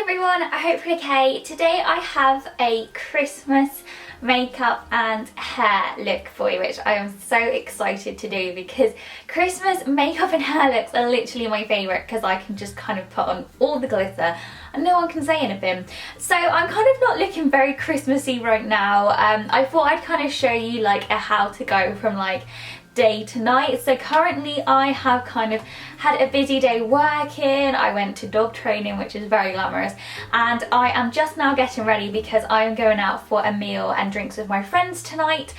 everyone, I hope you're okay. Today I have a Christmas makeup and hair look for you, which I am so excited to do because Christmas makeup and hair looks are literally my favourite because I can just kind of put on all the glitter and no one can say anything. So I'm kind of not looking very Christmassy right now. I thought I'd kind of show you like a how to go from like day to night. So currently I have kind of had a busy day working. I went to dog training, which is very glamorous, and I am just now getting ready because I am going out for a meal and drinks with my friends tonight,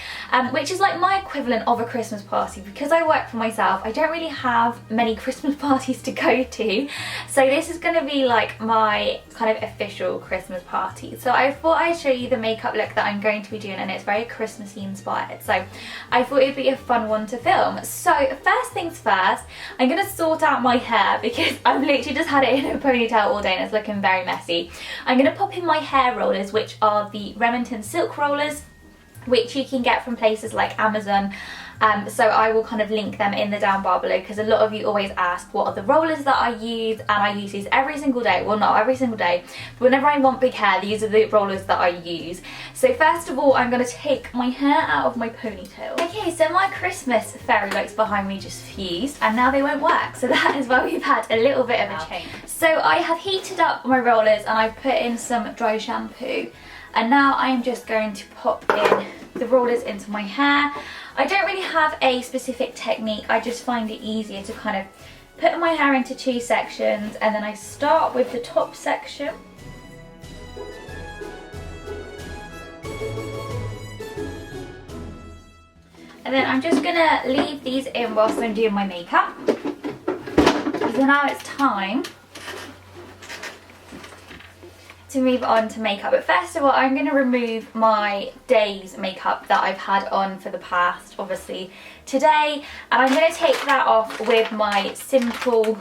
which is like my equivalent of a Christmas party. Because I work for myself, I don't really have many Christmas parties to go to, so this is going to be like my kind of official Christmas party. So I thought I'd show you the makeup look that I'm going to be doing, and it's very Christmassy inspired, so I thought it'd be a fun one to film. So first things first, I'm going to sort out my hair because I've literally just had it in a ponytail all day and it's looking very messy. I'm going to pop in my hair rollers, which are the Remington silk rollers, which you can get from places like Amazon. So I will kind of link them in the down bar below because a lot of you always ask what are the rollers that I use, and I use these every single day. Well, not every single day, but whenever I want big hair, these are the rollers that I use. So first of all, I'm going to take my hair out of my ponytail. Okay, so my Christmas fairy lights behind me just fused and now they won't work. So that is why we've had a little bit of a change. So I have heated up my rollers and I've put in some dry shampoo. And now I'm just going to pop in the rollers into my hair. I don't really have a specific technique, I just find it easier to kind of put my hair into two sections, and then I start with the top section. And then I'm just gonna leave these in whilst I'm doing my makeup. So now it's time to move on to makeup. But first of all, I'm going to remove my day's makeup that I've had on for the past, obviously, today. And I'm going to take that off with my simple,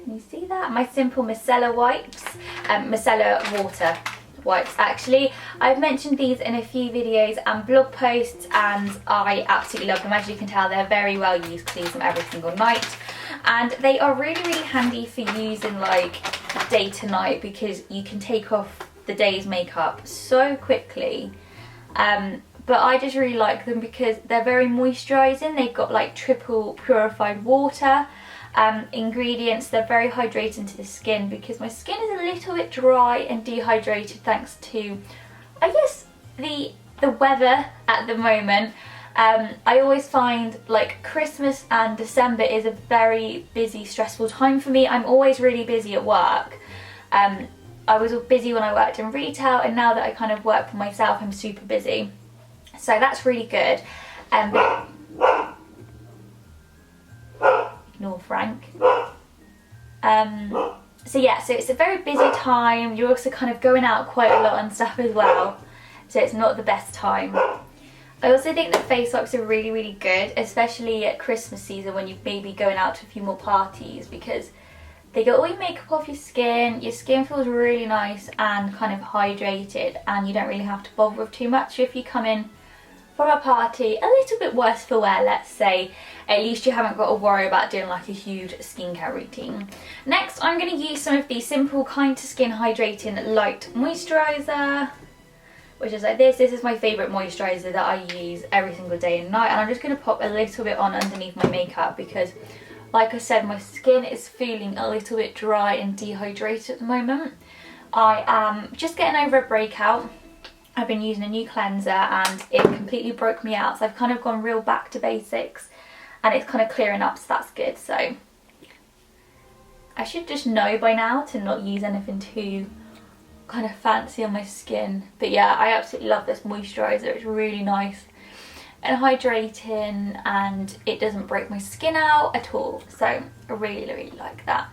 can you see that? My simple micellar wipes, micellar water wipes actually. I've mentioned these in a few videos and blog posts and I absolutely love them. As you can tell, they're very well used because I use them every single night. And they are really, really handy for using like day to night because you can take off the day's makeup so quickly. But I just really like them because they're very moisturising. They've got like triple purified water ingredients. They're very hydrating to the skin because my skin is a little bit dry and dehydrated thanks to, I guess, the weather at the moment. I always find like Christmas and December is a very busy, stressful time for me. I'm always really busy at work. I was busy when I worked in retail, and now that I kind of work for myself, I'm super busy. So that's really good. Ignore Frank. So yeah, so it's a very busy time. You're also kind of going out quite a lot and stuff as well. So it's not the best time. I also think that face wipes are really, really good, especially at Christmas season when you're maybe going out to a few more parties, because they get all your makeup off your skin feels really nice and kind of hydrated, and you don't really have to bother with too much. So if you come in from a party a little bit worse for wear, let's say, at least you haven't got to worry about doing like a huge skincare routine. Next, I'm going to use some of the Simple Kind to Skin Hydrating Light Moisturiser, which is like this. This is my favourite moisturiser that I use every single day and night, and I'm just going to pop a little bit on underneath my makeup because, like I said, my skin is feeling a little bit dry and dehydrated at the moment. I am just getting over a breakout. I've been using a new cleanser and it completely broke me out, so I've kind of gone real back to basics and it's kind of clearing up, so that's good. So I should just know by now to not use anything too kind of fancy on my skin. But yeah, I absolutely love this moisturiser. It's really nice and hydrating and it doesn't break my skin out at all, so I really, really like that.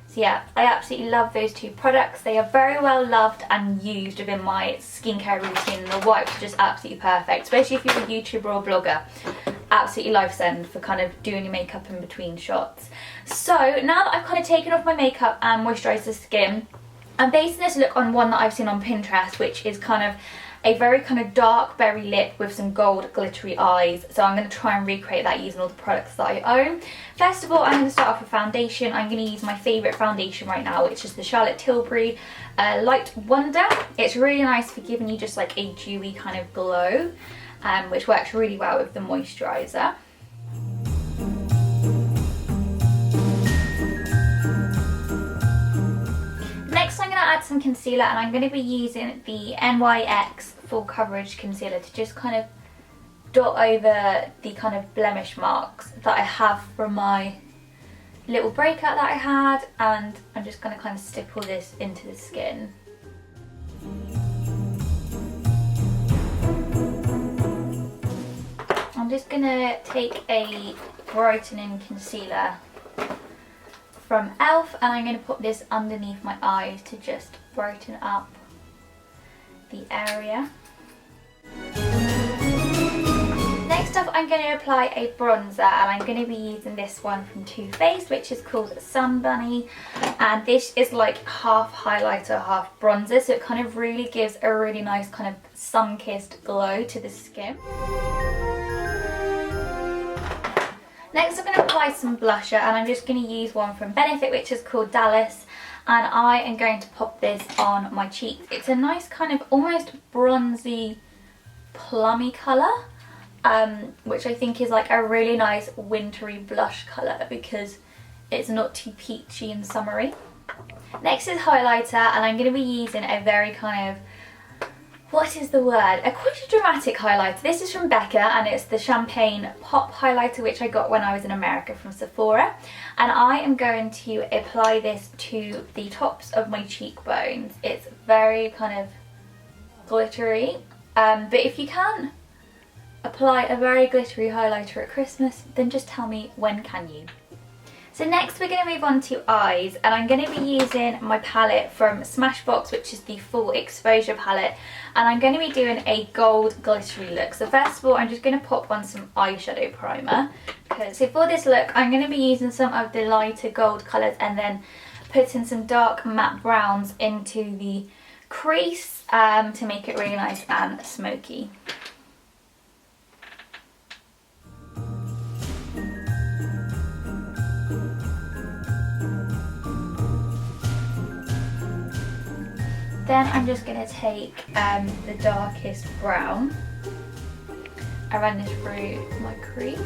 So yeah, I absolutely love those two products. They are very well loved and used within my skincare routine. The wipes are just absolutely perfect, especially if you're a YouTuber or blogger. Absolutely lifesend for kind of doing your makeup in between shots. So now that I've kind of taken off my makeup and moisturised the skin, I'm basing this look on one that I've seen on Pinterest, which is kind of a very kind of dark berry lip with some gold glittery eyes. So I'm going to try and recreate that using all the products that I own. First of all, I'm going to start off with foundation. I'm going to use my favourite foundation right now, which is the Charlotte Tilbury Light Wonder. It's really nice for giving you just like a dewy kind of glow, which works really well with the moisturiser. Next, I'm going to add some concealer, and I'm going to be using the NYX Full Coverage Concealer to just kind of dot over the kind of blemish marks that I have from my little breakout that I had, and I'm just going to kind of stipple this into the skin. I'm just going to take a brightening concealer from e.l.f. and I'm going to put this underneath my eyes to just brighten up the area. Next up, I'm going to apply a bronzer, and I'm going to be using this one from Too Faced, which is called Sun Bunny, and this is like half highlighter, half bronzer, so it kind of really gives a really nice kind of sun-kissed glow to the skin. Next, I'm going to apply some blusher, and I'm just going to use one from Benefit, which is called Dallas, and I am going to pop this on my cheeks. It's a nice kind of almost bronzy, plummy colour, which I think is like a really nice wintry blush colour because it's not too peachy and summery. Next is highlighter, and I'm going to be using a very kind of, what is the word? A quite a dramatic highlighter. This is from Becca, and it's the Champagne Pop highlighter, which I got when I was in America from Sephora. And I am going to apply this to the tops of my cheekbones. It's very kind of glittery, but if you can apply a very glittery highlighter at Christmas, then just tell me, when can you? So next we're going to move on to eyes, and I'm going to be using my palette from Smashbox, which is the Full Exposure palette, and I'm going to be doing a gold glittery look. So first of all, I'm just going to pop on some eyeshadow primer. So for this look, I'm going to be using some of the lighter gold colours and then putting some dark matte browns into the crease to make it really nice and smoky. Then I'm just going to take the darkest brown and run this through my crease.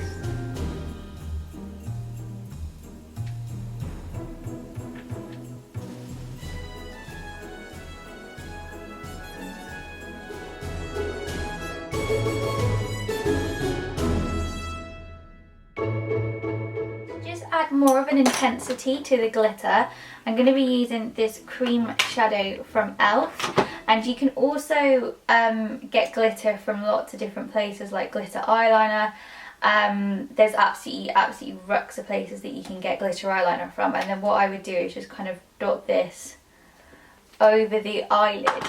Add more of an intensity to the glitter, I'm going to be using this cream shadow from e.l.f. and you can also get glitter from lots of different places, like glitter eyeliner. There's absolutely rucks of places that you can get glitter eyeliner from, and then what I would do is just kind of dot this over the eyelid.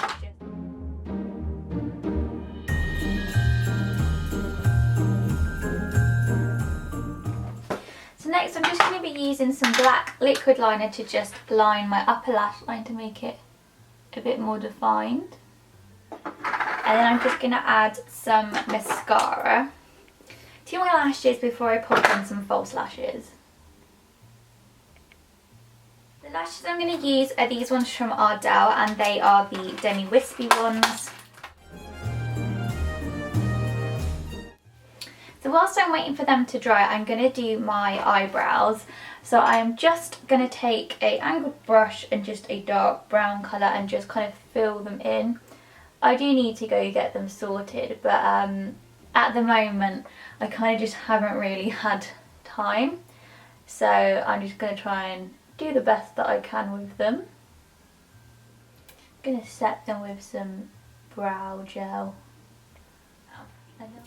So next I'm just going to be using some black liquid liner to just line my upper lash line to make it a bit more defined. And then I'm just going to add some mascara to my lashes before I pop on some false lashes. The lashes I'm going to use are these ones from Ardell, and they are the Demi Wispy ones. So whilst I'm waiting for them to dry, I'm going to do my eyebrows. So I'm just going to take a angled brush and just a dark brown colour and just kind of fill them in. I do need to go get them sorted, but at the moment I kind of just haven't really had time. So I'm just going to try and do the best that I can with them. I'm going to set them with some brow gel.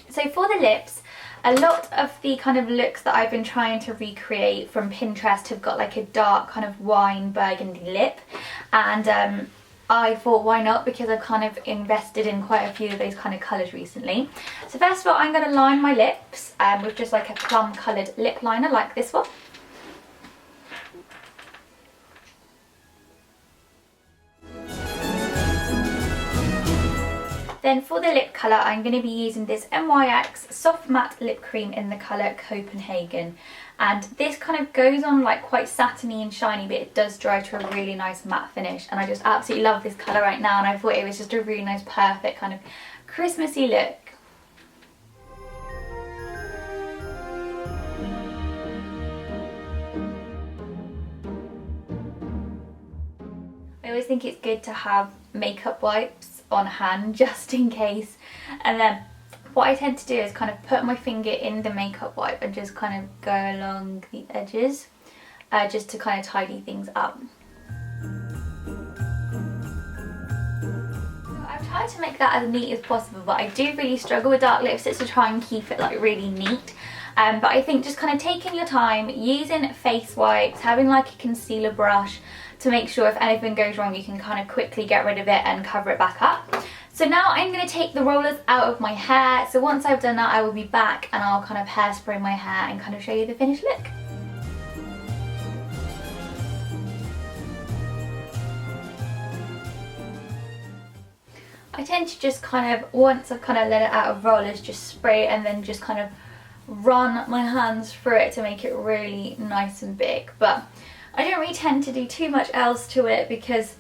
So for the lips, a lot of the kind of looks that I've been trying to recreate from Pinterest have got like a dark kind of wine burgundy lip, and I thought why not, because I've kind of invested in quite a few of those kind of colours recently. So first of all, I'm going to line my lips with just like a plum coloured lip liner like this one. Then for the lip colour, I'm going to be using this NYX Soft Matte Lip Cream in the colour Copenhagen. And this kind of goes on like quite satiny and shiny, but it does dry to a really nice matte finish. And I just absolutely love this colour right now, and I thought it was just a really nice, perfect kind of Christmassy look. I always think it's good to have makeup wipes on hand just in case. And then what I tend to do is kind of put my finger in the makeup wipe and just kind of go along the edges just to kind of tidy things up. I've tried to make that as neat as possible, but I do really struggle with dark lipsticks to try and keep it like really neat. But I think just kind of taking your time, using face wipes, having like a concealer brush to make sure if anything goes wrong you can kind of quickly get rid of it and cover it back up. So now I'm going to take the rollers out of my hair. So once I've done that, I will be back and I'll kind of hairspray my hair and kind of show you the finished look. I tend to just kind of, once I've kind of let it out of rollers, just spray it and then just kind of run my hands through it to make it really nice and big. But I don't really tend to do too much else to it because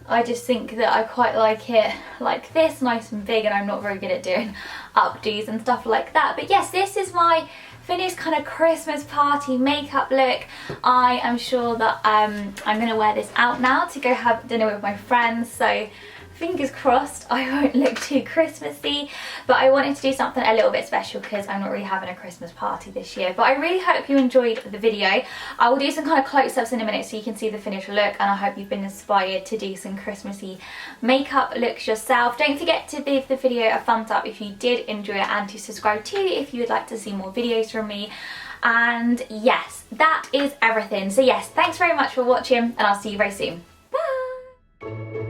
I just think that I quite like it like this, nice and big, and I'm not very good at doing updos and stuff like that. But yes, this is my finished kind of Christmas party makeup look. I am sure that I'm going to wear this out now to go have dinner with my friends, so fingers crossed I won't look too Christmassy, but I wanted to do something a little bit special because I'm not really having a Christmas party this year. But I really hope you enjoyed the video. I will do some kind of close-ups in a minute so you can see the finished look, and I hope you've been inspired to do some Christmassy makeup looks yourself. Don't forget to give the video a thumbs up if you did enjoy it, and to subscribe too if you would like to see more videos from me. And yes, that is everything. So yes, thanks very much for watching, and I'll see you very soon. Bye!